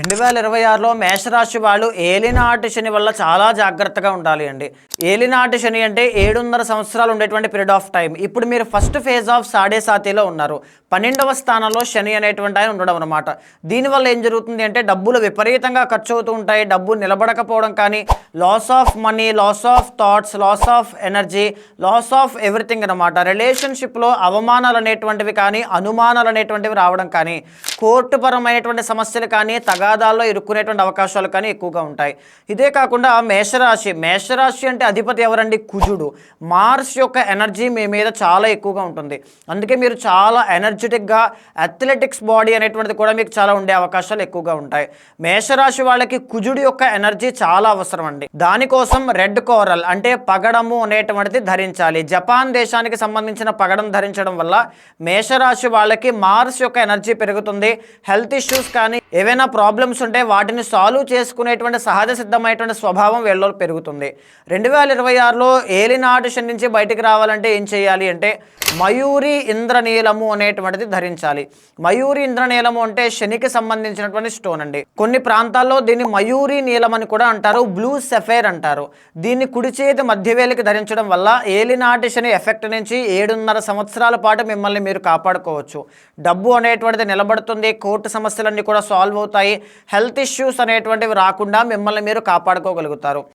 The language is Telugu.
2026లో మేషరాశి వాళ్ళు ఏలినాటి శని వల్ల చాలా జాగ్రత్తగా ఉండాలి అండి. ఏలినాటి శని అంటే 7.5 సంవత్సరాలు ఉండేటువంటి పీరియడ్ ఆఫ్ టైం. ఇప్పుడు మీరు ఫస్ట్ ఫేజ్ ఆఫ్ సాడే సాతిలో ఉన్నారు. 12వ స్థానంలో శని అనేటువంటి ఆయన ఉండడం అనమాట. దీనివల్ల ఏం జరుగుతుంది అంటే డబ్బులు విపరీతంగా ఖర్చు అవుతూ ఉంటాయి. డబ్బు నిలబడకపోవడం కానీ, loss of money, loss of thoughts, loss of energy, loss of everything అనమాట. రిలేషన్షిప్లో అవమానాలు అనేటువంటివి కానీ, అనుమానాలు అనేటువంటివి రావడం కానీ, కోర్టు పరమైనటువంటి సమస్యలు కానీ, తగాదాల్లో ఇరుక్కునేటువంటి అవకాశాలు కానీ ఎక్కువగా ఉంటాయి. ఇదే కాకుండా మేషరాశి అంటే అధిపతి ఎవరండి? కుజుడు. మార్స్ యొక్క ఎనర్జీ మీ మీద చాలా ఎక్కువగా ఉంటుంది. అందుకే మీరు చాలా ఎనర్జెటిక్గా, అథ్లెటిక్స్ బాడీ అనేటువంటిది కూడా మీకు చాలా ఉండే అవకాశాలు ఎక్కువగా ఉంటాయి. మేషరాశి వాళ్ళకి కుజుడు యొక్క ఎనర్జీ చాలా అవసరం అండి. దానికోసం రెడ్ కోరల్ అంటే పగడము అనేటువంటిది ధరించాలి. జపాన్ దేశానికి సంబంధించిన పగడం ధరించడం వల్ల మేషరాశి వాళ్ళకి మార్స్ యొక్క ఎనర్జీ పెరుగుతుంది. హెల్త్ ఇష్యూస్ కానీ, ఏవైనా ప్రాబ్లమ్స్ ఉంటే వాటిని సాల్వ్ చేసుకునేటువంటి సహజ సిద్ధమైనటువంటి స్వభావం వీళ్ళలో పెరుగుతుంది. 2026లో ఏలినాటి శని నుంచి బయటికి రావాలంటే ఏం చేయాలి అంటే మయూరి ఇంద్రనీలము అనేటువంటిది ధరించాలి. మయూరి ఇంద్రనీలము అంటే శనికి సంబంధించినటువంటి స్టోన్ అండి. కొన్ని ప్రాంతాల్లో దీన్ని మయూరి నీలం అని కూడా అంటారు, బ్లూ సెఫైర్ అంటారు. దీన్ని కుడి చేతి మధ్యవేలికి ధరించడం వల్ల ఏలినాటి శని ఎఫెక్ట్ నుంచి 7.5 సంవత్సరాల పాటు మిమ్మల్ని మీరు కాపాడుకోవచ్చు. డబ్బు అనేటువంటిది నిలబడుతుంది. కోర్టు సమస్యలన్నీ కూడా సాల్వ్ అవుతాయి. హెల్త్ ఇష్యూస్ అనేటువంటివి రాకుండా మిమ్మల్ని మీరు కాపాడుకోగలుగుతారు.